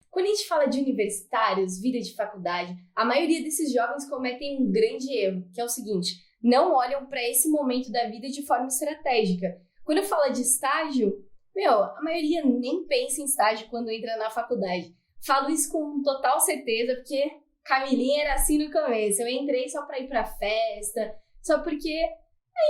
Quando a gente fala de universitários, vida de faculdade, a maioria desses jovens cometem um grande erro, que é o seguinte: não olham para esse momento da vida de forma estratégica. Quando eu falo de estágio, a maioria nem pensa em estágio quando entra na faculdade. Falo isso com total certeza, porque Camilinha era assim no começo. Eu entrei só para ir para festa, só porque,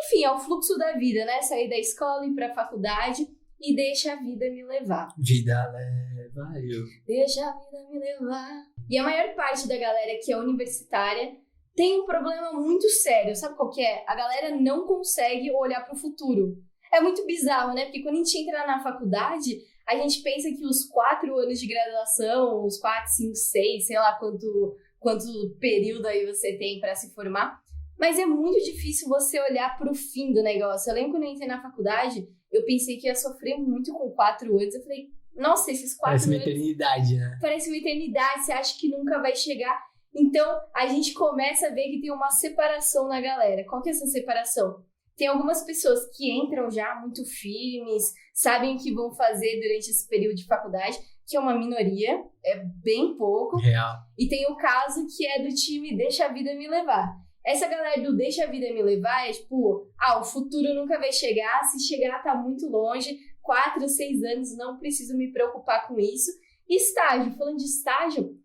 enfim, é o fluxo da vida, né? Sair da escola e ir para a faculdade e deixa a vida me levar. Vida leva eu. Deixa a vida me levar. E a maior parte da galera que é universitária tem um problema muito sério. Sabe qual que é? A galera não consegue olhar para o futuro. É muito bizarro, né? Porque quando a gente entra na faculdade, a gente pensa que os 4 anos de graduação, os 4, 5, 6, sei lá quanto período aí você tem para se formar, mas é muito difícil você olhar para o fim do negócio. Eu lembro quando eu entrei na faculdade, eu pensei que ia sofrer muito com 4 anos. Eu falei, nossa, esses 4 anos... Parece uma eternidade, né? Parece uma eternidade, você acha que nunca vai chegar. Então, a gente começa a ver que tem uma separação na galera. Qual que é essa separação? Tem algumas pessoas que entram já muito firmes, sabem o que vão fazer durante esse período de faculdade, que é uma minoria, é bem pouco. Real. E tem o caso que é do time deixa a vida me levar. Essa galera do deixa a vida me levar é tipo, o futuro nunca vai chegar, se chegar tá muito longe, 4, 6 anos, não preciso me preocupar com isso. E estágio, falando de estágio,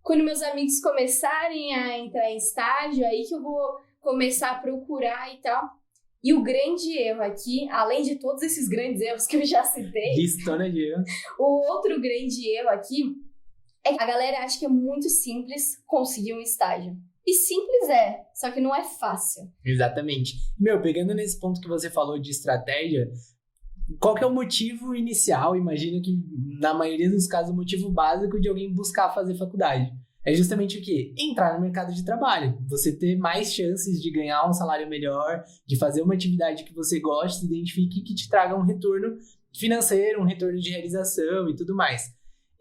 quando meus amigos começarem a entrar em estágio, aí que eu vou começar a procurar e tal. E o grande erro aqui, além de todos esses grandes erros que eu já citei, Listona de erros. o outro grande erro aqui é que a galera acha que é muito simples conseguir um estágio. E simples é, só que não é fácil. Exatamente. Pegando nesse ponto que você falou de estratégia, qual que é o motivo inicial? Imagino que, na maioria dos casos, o motivo básico de alguém buscar fazer faculdade. É justamente o quê? Entrar no mercado de trabalho. Você ter mais chances de ganhar um salário melhor, de fazer uma atividade que você gosta, se identifique e que te traga um retorno financeiro, um retorno de realização e tudo mais.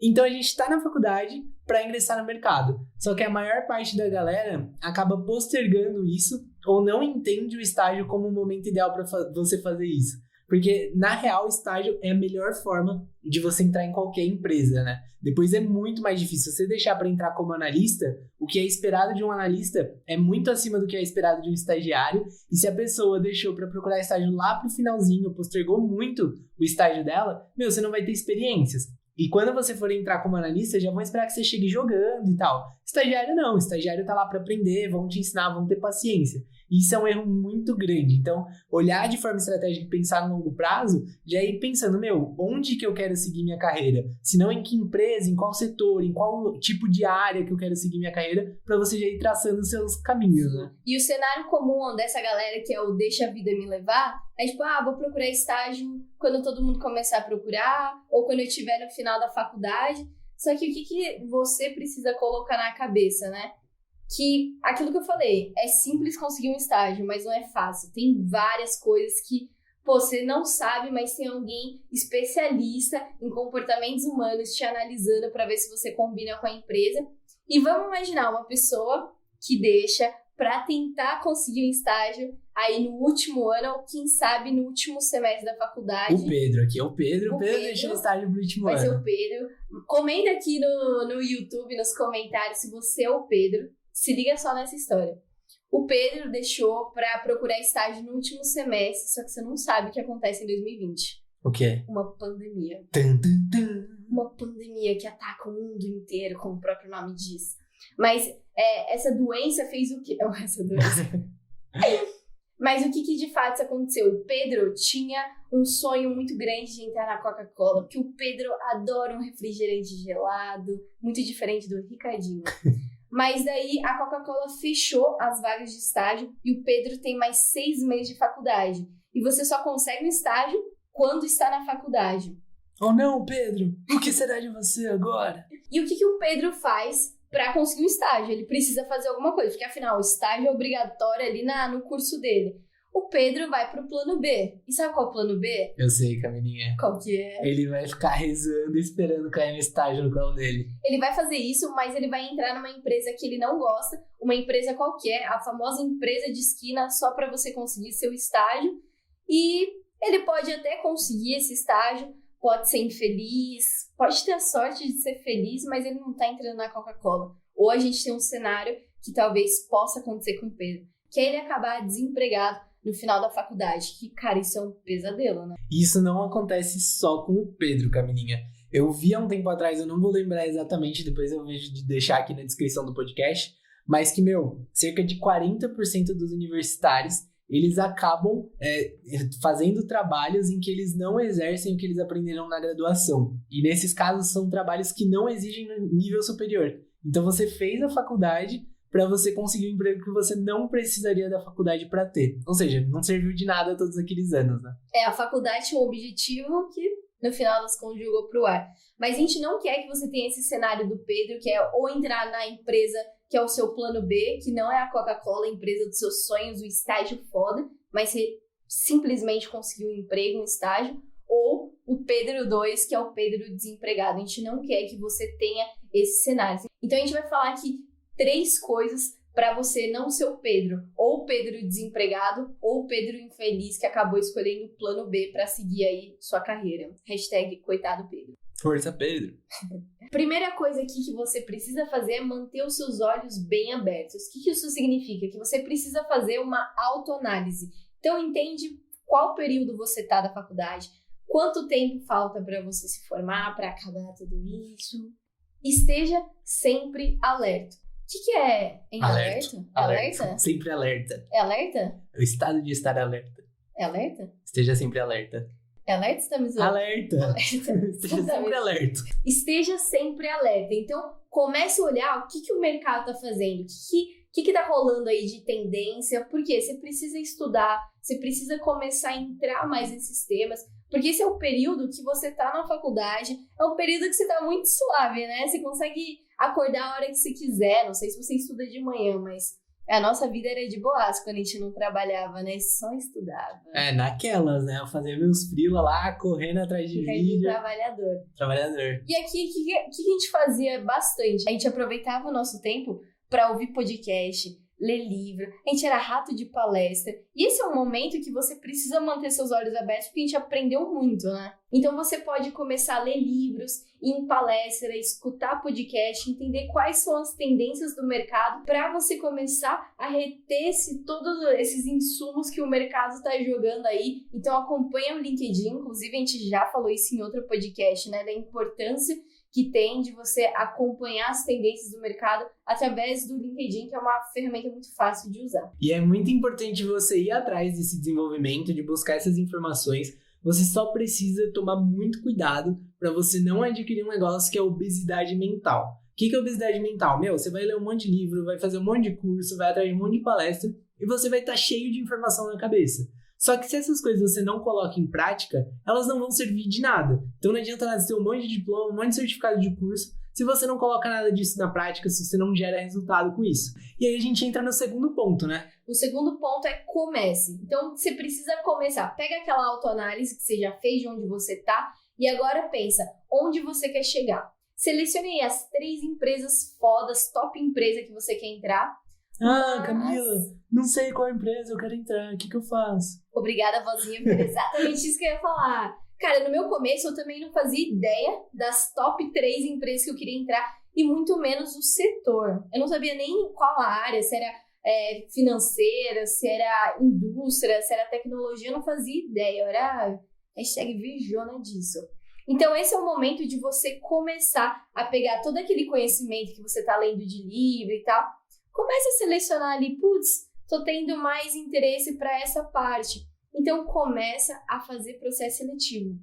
Então a gente está na faculdade para ingressar no mercado. Só que a maior parte da galera acaba postergando isso ou não entende o estágio como o momento ideal para você fazer isso. Porque, na real, o estágio é a melhor forma de você entrar em qualquer empresa, né? Depois é muito mais difícil. Se você deixar para entrar como analista, o que é esperado de um analista é muito acima do que é esperado de um estagiário. E se a pessoa deixou para procurar estágio lá pro finalzinho, postergou muito o estágio dela, você não vai ter experiências. E quando você for entrar como analista, já vão esperar que você chegue jogando e tal. Estagiário não, estagiário tá lá para aprender, vão te ensinar, vão ter paciência. Isso é um erro muito grande. Então, olhar de forma estratégica e pensar no longo prazo, já ir pensando, onde que eu quero seguir minha carreira? Se não, em que empresa, em qual setor, em qual tipo de área que eu quero seguir minha carreira, para você já ir traçando os seus caminhos, né? E o cenário comum dessa galera que é o deixa a vida me levar, é tipo, vou procurar estágio quando todo mundo começar a procurar, ou quando eu estiver no final da faculdade. Só que o que você precisa colocar na cabeça, né? Que aquilo que eu falei, é simples conseguir um estágio, mas não é fácil. Tem várias coisas que você não sabe, mas tem alguém especialista em comportamentos humanos te analisando para ver se você combina com a empresa. E vamos imaginar uma pessoa que deixa para tentar conseguir um estágio aí no último ano, ou quem sabe no último semestre da faculdade. O Pedro aqui é o Pedro. O Pedro deixou o estágio pro último ano. Vai ser o Pedro. Comenta aqui no YouTube, nos comentários, se você é o Pedro. Se liga só nessa história. O Pedro deixou para procurar estágio no último semestre, só que você não sabe o que acontece em 2020. O quê? Uma pandemia. Tum, tum, tum. Uma pandemia que ataca o mundo inteiro, como o próprio nome diz. Mas essa doença fez o quê? Essa doença. Mas o que de fato aconteceu? O Pedro tinha um sonho muito grande de entrar na Coca-Cola, porque o Pedro adora um refrigerante gelado, muito diferente do Ricardinho. Mas daí a Coca-Cola fechou as vagas de estágio e o Pedro tem mais 6 meses de faculdade. E você só consegue um estágio quando está na faculdade. Oh não, Pedro! O que será de você agora? E o que o Pedro faz para conseguir um estágio? Ele precisa fazer alguma coisa, porque afinal o estágio é obrigatório ali no curso dele. O Pedro vai pro plano B. E sabe qual é o plano B? Eu sei, Camilinha. Qual que é? Ele vai ficar rezando, esperando cair um estágio no colo dele. Ele vai fazer isso, mas ele vai entrar numa empresa que ele não gosta, uma empresa qualquer, a famosa empresa de esquina, só para você conseguir seu estágio. E ele pode até conseguir esse estágio, pode ser infeliz, pode ter a sorte de ser feliz, mas ele não tá entrando na Coca-Cola. Ou a gente tem um cenário que talvez possa acontecer com o Pedro, que é ele acabar desempregado no final da faculdade, que, cara, isso é um pesadelo, né? Isso não acontece só com o Pedro, Camilinha. Eu vi há um tempo atrás, eu não vou lembrar exatamente, depois eu vejo de deixar aqui na descrição do podcast, mas que, cerca de 40% dos universitários, eles acabam fazendo trabalhos em que eles não exercem o que eles aprenderam na graduação. E nesses casos são trabalhos que não exigem nível superior. Então você fez a faculdade para você conseguir um emprego que você não precisaria da faculdade para ter. Ou seja, não serviu de nada todos aqueles anos, né? A faculdade tinha um objetivo que, no final das contas, jogou pro ar. Mas a gente não quer que você tenha esse cenário do Pedro, que é ou entrar na empresa que é o seu plano B, que não é a Coca-Cola, a empresa dos seus sonhos, o estágio foda, mas você simplesmente conseguiu um emprego, um estágio, ou o Pedro 2, que é o Pedro desempregado. A gente não quer que você tenha esse cenário. Então a gente vai falar aqui 3 coisas para você não ser o Pedro, ou o Pedro desempregado, ou o Pedro infeliz que acabou escolhendo o plano B para seguir aí sua carreira. #coitado Pedro. Força, Pedro. Primeira coisa aqui que você precisa fazer é manter os seus olhos bem abertos. O que isso significa? Que você precisa fazer uma autoanálise. Então entende qual período você está da faculdade, quanto tempo falta para você se formar, para acabar tudo isso. Esteja sempre alerta. O que é em alerta? Alerta. Sempre alerta. É alerta? O estado de estar alerta. É alerta? Esteja sempre alerta. É alerta ou você tá me zoando? Alerta. Esteja sempre alerta. Esteja sempre alerta. Então, comece a olhar o que o mercado tá fazendo, o que tá rolando aí de tendência, porque você precisa estudar, você precisa começar a entrar mais nesses temas, porque esse é o período que você tá na faculdade, é um período que você tá muito suave, né? Você consegue acordar a hora que você quiser, não sei se você estuda de manhã, mas a nossa vida era de boas quando a gente não trabalhava, né? Só estudava. Naquelas, né? Eu fazia meus frila lá, correndo atrás de vídeo. Trabalhador. E aqui, o que a gente fazia bastante? A gente aproveitava o nosso tempo para ouvir podcast, ler livro, a gente era rato de palestra. E esse é um momento que você precisa manter seus olhos abertos, porque a gente aprendeu muito, né? Então você pode começar a ler livros, ir em palestra, escutar podcast, entender quais são as tendências do mercado para você começar a reter todos esses insumos que o mercado está jogando aí. Então acompanha o LinkedIn, inclusive a gente já falou isso em outro podcast, né? Da importância que tem de você acompanhar as tendências do mercado através do LinkedIn, que é uma ferramenta muito fácil de usar. E é muito importante você ir atrás desse desenvolvimento, de buscar essas informações. Você só precisa tomar muito cuidado para você não adquirir um negócio que é obesidade mental. O que é obesidade mental? Você vai ler um monte de livro, vai fazer um monte de curso, vai atrás de um monte de palestra e você vai estar cheio de informação na cabeça. Só que se essas coisas você não coloca em prática, elas não vão servir de nada. Então não adianta nada ter um monte de diploma, um monte de certificado de curso, se você não coloca nada disso na prática, se você não gera resultado com isso. E aí a gente entra no segundo ponto, né? O segundo ponto é comece. Então você precisa começar. Pega aquela autoanálise que você já fez de onde você tá e agora pensa onde você quer chegar. Selecione aí as 3 empresas fodas, top empresa que você quer entrar. Camila, não sei qual empresa eu quero entrar, o que eu faço? Obrigada, vozinha, por exatamente isso que eu ia falar. Cara, no meu começo eu também não fazia ideia das top 3 empresas que eu queria entrar e muito menos o setor. Eu não sabia nem qual a área, se era financeira, se era indústria, se era tecnologia, eu não fazia ideia. Eu era #virjona disso. Então esse é o momento de você começar a pegar todo aquele conhecimento que você tá lendo de livro e tal. Comece a selecionar ali, tô tendo mais interesse para essa parte. Então começa a fazer processo seletivo.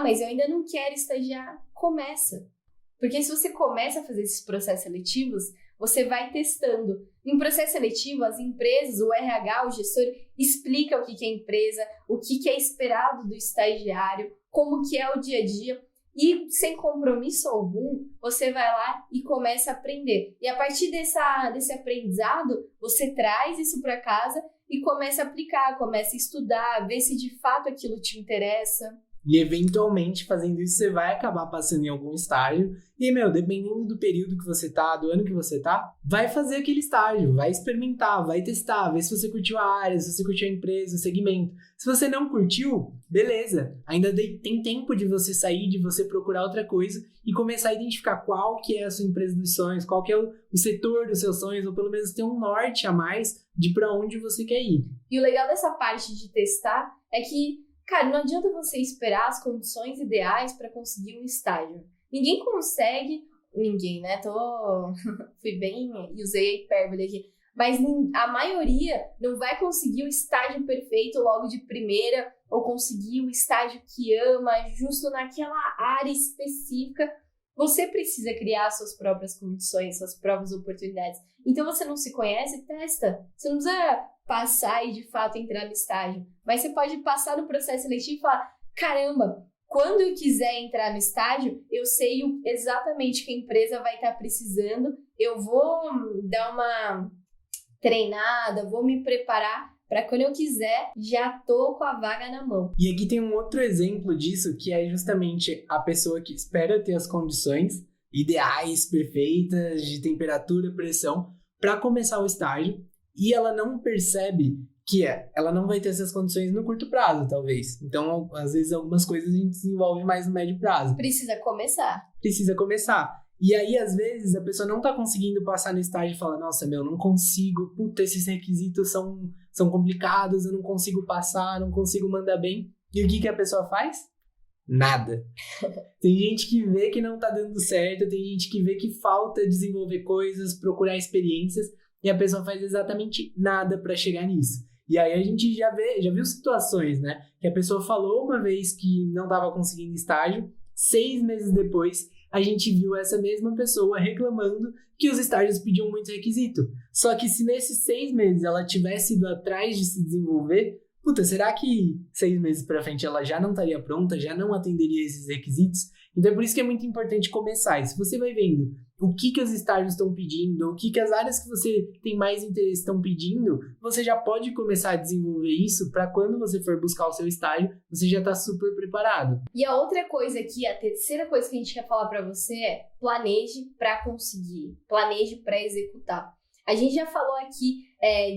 Mas eu ainda não quero estagiar. Começa. Porque se você começa a fazer esses processos seletivos, você vai testando. Em processo seletivo, as empresas, o RH, o gestor, explica o que é empresa, o que é esperado do estagiário, como que é o dia a dia. E sem compromisso algum, você vai lá e começa a aprender. E a partir desse aprendizado, você traz isso para casa e começa a aplicar, começa a estudar, ver se de fato aquilo te interessa. E eventualmente, fazendo isso, você vai acabar passando em algum estágio. E, dependendo do período que você tá, do ano que você tá, vai fazer aquele estágio, vai experimentar, vai testar, ver se você curtiu a área, se você curtiu a empresa, o segmento. Se você não curtiu, beleza. Ainda tem tempo de você sair, de você procurar outra coisa e começar a identificar qual que é a sua empresa dos sonhos, qual que é o setor dos seus sonhos, ou pelo menos ter um norte a mais de para onde você quer ir. E o legal dessa parte de testar é que, cara, não adianta você esperar as condições ideais para conseguir um estágio. Ninguém consegue, né? Fui bem e usei a hipérbole aqui. Mas a maioria não vai conseguir o estágio perfeito logo de primeira ou conseguir o estágio que ama justo naquela área específica. Você precisa criar suas próprias condições, suas próprias oportunidades. Então, você não se conhece? Testa. Você não precisa passar e, de fato, entrar no estágio. Mas você pode passar no processo seletivo e falar, caramba, quando eu quiser entrar no estágio, eu sei exatamente o que a empresa vai estar precisando. Eu vou dar uma treinada, vou me preparar para quando eu quiser, já tô com a vaga na mão. E aqui tem um outro exemplo disso, que é justamente a pessoa que espera ter as condições ideais, perfeitas, de temperatura, pressão, para começar o estágio, e ela não percebe que ela não vai ter essas condições no curto prazo, talvez. Então, às vezes, algumas coisas a gente desenvolve mais no médio prazo. Precisa começar. E aí, às vezes, a pessoa não tá conseguindo passar no estágio e fala, nossa, não consigo, esses requisitos são complicados, eu não consigo passar, não consigo mandar bem. E o que a pessoa faz? Nada. Tem gente que vê que não tá dando certo, tem gente que vê que falta desenvolver coisas, procurar experiências, e a pessoa faz exatamente nada para chegar nisso. E aí a gente já viu situações, né? Que a pessoa falou uma vez que não tava conseguindo estágio, 6 meses depois, a gente viu essa mesma pessoa reclamando que os estágios pediam muito requisito. Só que se nesses 6 meses ela tivesse ido atrás de se desenvolver, será que 6 meses pra frente ela já não estaria pronta, já não atenderia esses requisitos? Então é por isso que é muito importante começar. E se você vai vendo o que os estágios estão pedindo, o que as áreas que você tem mais interesse estão pedindo, você já pode começar a desenvolver isso para quando você for buscar o seu estágio, você já está super preparado. E a outra coisa aqui, a terceira coisa que a gente quer falar para você é planeje para conseguir, planeje para executar. A gente já falou aqui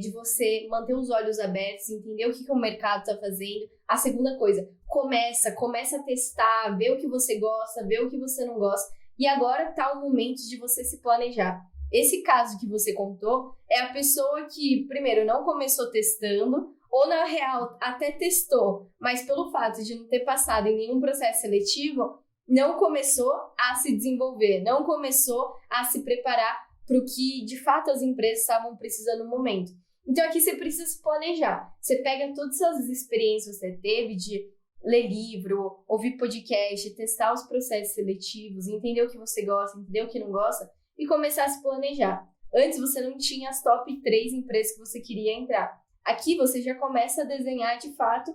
de você manter os olhos abertos, entender o que o mercado está fazendo. A segunda coisa, começa a testar, ver o que você gosta, ver o que você não gosta. E agora está o momento de você se planejar. Esse caso que você contou é a pessoa que, primeiro, não começou testando, ou na real até testou, mas pelo fato de não ter passado em nenhum processo seletivo, não começou a se desenvolver, não começou a se preparar para o que de fato as empresas estavam precisando no momento. Então aqui você precisa se planejar. Você pega todas as experiências que você teve de ler livro, ouvir podcast, testar os processos seletivos, entender o que você gosta, entender o que não gosta e começar a se planejar. Antes você não tinha as top 3 empresas que você queria entrar. Aqui você já começa a desenhar de fato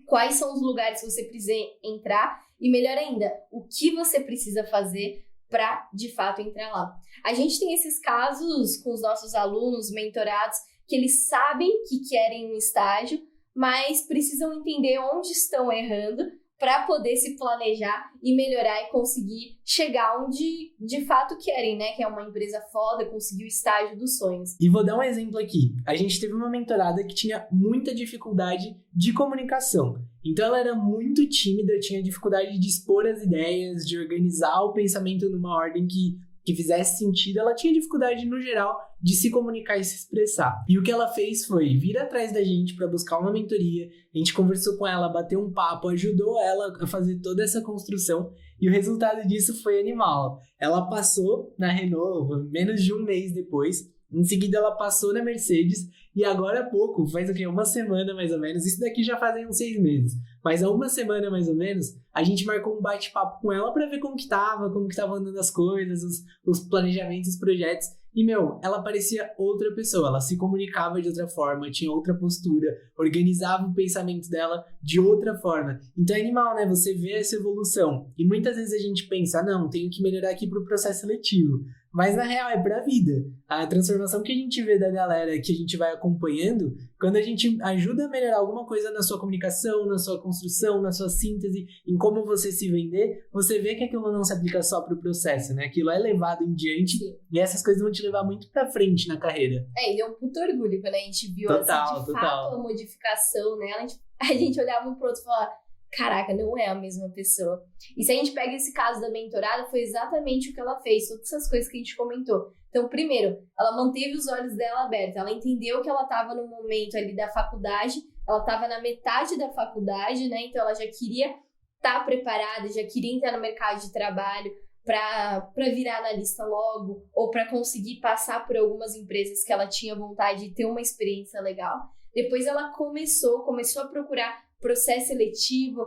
quais são os lugares que você precisa entrar e, melhor ainda, o que você precisa fazer para de fato entrar lá. A gente tem esses casos com os nossos alunos, mentorados, que eles sabem que querem um estágio, mas precisam entender onde estão errando para poder se planejar e melhorar e conseguir chegar onde de fato querem, né? Que é uma empresa foda, conseguir o estágio dos sonhos. E vou dar um exemplo aqui. A gente teve uma mentorada que tinha muita dificuldade de comunicação. Então ela era muito tímida, tinha dificuldade de expor as ideias, de organizar o pensamento numa ordem que fizesse sentido. Ela tinha dificuldade, no geral, de se comunicar e se expressar. E o que ela fez foi vir atrás da gente para buscar uma mentoria. A gente conversou com ela, bateu um papo, ajudou ela a fazer toda essa construção. E o resultado disso foi animal. Ela passou na Renault menos de um mês depois. Em seguida, ela passou na Mercedes. E agora há pouco, faz o quê? Uma semana mais ou menos. Isso daqui já fazem uns 6 meses. Mas há uma semana mais ou menos, a gente marcou um bate-papo com ela para ver como que estavam andando as coisas, os planejamentos, os projetos. E, ela parecia outra pessoa, ela se comunicava de outra forma, tinha outra postura, organizava o pensamento dela de outra forma. Então é animal, né? Você vê essa evolução. E muitas vezes a gente pensa, não, tenho que melhorar aqui pro processo seletivo. mas na real é pra vida. A transformação que a gente vê da galera, que a gente vai acompanhando, quando a gente ajuda a melhorar alguma coisa na sua comunicação, na sua construção, na sua síntese, em como você se vender, você vê que aquilo não se aplica só pro processo, né? Aquilo é levado em diante. Sim. E essas coisas vão te levar muito pra frente na carreira. E deu um puto orgulho quando a gente viu assim, de fato a modificação nela. A gente olhava um pro outro e falava, caraca, não é a mesma pessoa. E se a gente pega esse caso da mentorada, foi exatamente o que ela fez, todas essas coisas que a gente comentou. Então, primeiro, ela manteve os olhos dela abertos, ela entendeu que ela estava no momento ali da faculdade, ela estava na metade da faculdade, né? Então ela já queria estar preparada, já queria entrar no mercado de trabalho para virar analista logo, ou para conseguir passar por algumas empresas que ela tinha vontade de ter uma experiência legal. Depois ela começou a procurar processo seletivo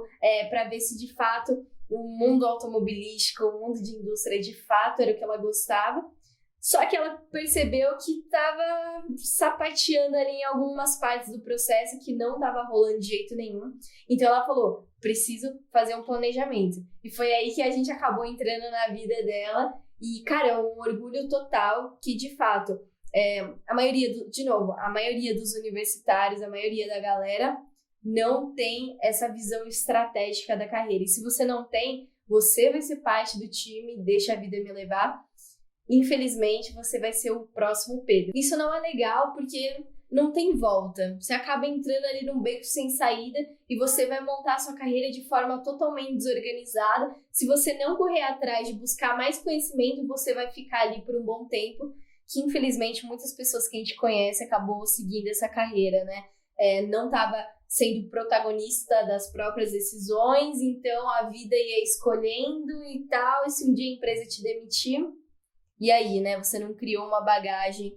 para ver se de fato o mundo automobilístico, o mundo de indústria de fato era o que ela gostava. Só que ela percebeu que estava sapateando ali em algumas partes do processo que não estava rolando de jeito nenhum. Então ela falou, preciso fazer um planejamento. E foi aí que a gente acabou entrando na vida dela. E, cara, é um orgulho total que, de fato, a maioria dos universitários, a maioria da galera não tem essa visão estratégica da carreira. E se você não tem, você vai ser parte do time, deixa a vida me levar. Infelizmente, você vai ser o próximo Pedro. Isso não é legal porque não tem volta. Você acaba entrando ali num beco sem saída e você vai montar a sua carreira de forma totalmente desorganizada. Se você não correr atrás de buscar mais conhecimento, você vai ficar ali por um bom tempo, que infelizmente muitas pessoas que a gente conhece acabou seguindo essa carreira, né? Não estava sendo protagonista das próprias decisões, então a vida ia escolhendo e tal, e se um dia a empresa te demitir, e aí, né, você não criou uma bagagem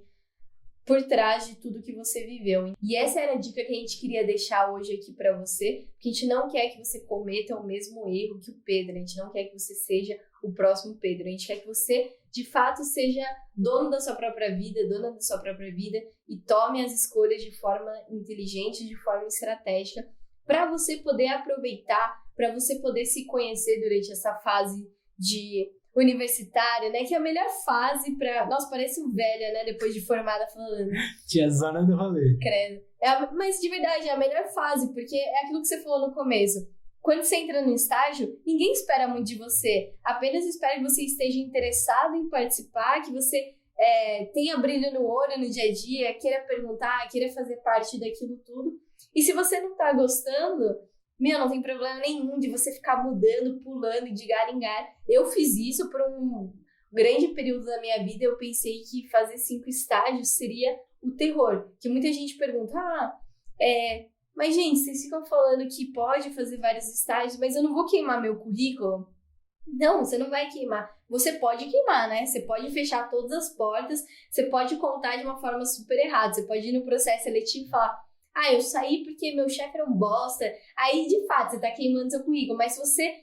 por trás de tudo que você viveu. E essa era a dica que a gente queria deixar hoje aqui pra você, porque a gente não quer que você cometa o mesmo erro que o Pedro, a gente não quer que você seja o próximo Pedro, a gente quer que você, de fato, seja dono da sua própria vida, dona da sua própria vida e tome as escolhas de forma inteligente, de forma estratégica, para você poder aproveitar, para você poder se conhecer durante essa fase de universitária, né? Que é a melhor fase pra... Nossa, parece um velha, né? Depois de formada falando. Tiazona do rolê. Credo. Mas de verdade, é a melhor fase, porque é aquilo que você falou no começo. Quando você entra no estágio, ninguém espera muito de você. Apenas espera que você esteja interessado em participar, que você tenha brilho no olho no dia a dia, queira perguntar, queira fazer parte daquilo tudo. E se você não tá gostando... não tem problema nenhum de você ficar mudando, pulando de galho em galho. Eu fiz isso por um grande período da minha vida. Eu pensei que fazer 5 estágios seria o terror. Que muita gente pergunta, mas gente, vocês ficam falando que pode fazer vários estágios, mas eu não vou queimar meu currículo? Não, você não vai queimar. Você pode queimar, né? Você pode fechar todas as portas, você pode contar de uma forma super errada. Você pode ir no processo seletivo e falar... eu saí porque meu chefe era um bosta. Aí, de fato, você tá queimando seu currículo. Mas se você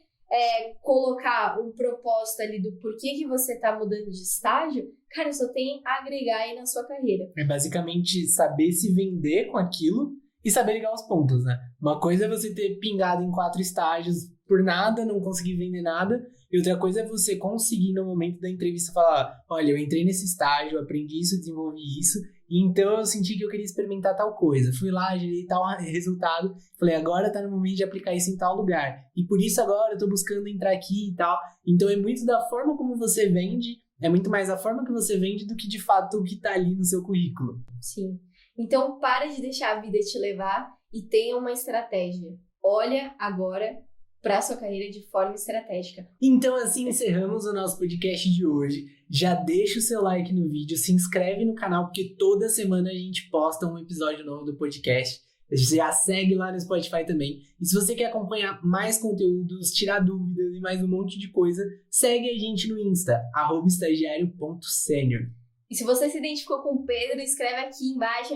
colocar um propósito ali do porquê que você tá mudando de estágio, cara, só tem a agregar aí na sua carreira. É basicamente saber se vender com aquilo e saber ligar os pontos, né? Uma coisa é você ter pingado em 4 estágios por nada, não conseguir vender nada. E outra coisa é você conseguir, no momento da entrevista, falar, olha, eu entrei nesse estágio, aprendi isso, desenvolvi isso, e então eu senti que eu queria experimentar tal coisa. Fui lá, gerei tal resultado, falei, agora tá no momento de aplicar isso em tal lugar. E por isso agora eu tô buscando entrar aqui e tal. Então é muito da forma como você vende, é muito mais a forma que você vende do que de fato o que tá ali no seu currículo. Sim. Então para de deixar a vida te levar e tenha uma estratégia. Olha agora para sua carreira de forma estratégica. Então assim encerramos o nosso podcast de hoje. Já deixa o seu like no vídeo, se inscreve no canal, porque toda semana a gente posta um episódio novo do podcast. Já segue lá no Spotify também. E se você quer acompanhar mais conteúdos, tirar dúvidas e mais um monte de coisa, segue a gente no Insta, @estagiario.senior. E se você se identificou com o Pedro, escreve aqui embaixo,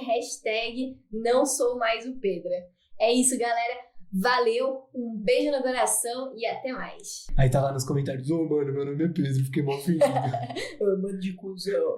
#não sou mais o Pedro. É isso, galera. Valeu, um beijo no coração e até mais. Aí tá lá nos comentários, mano, meu nome é Pedro, fiquei mal feliz. Mano de cuzão.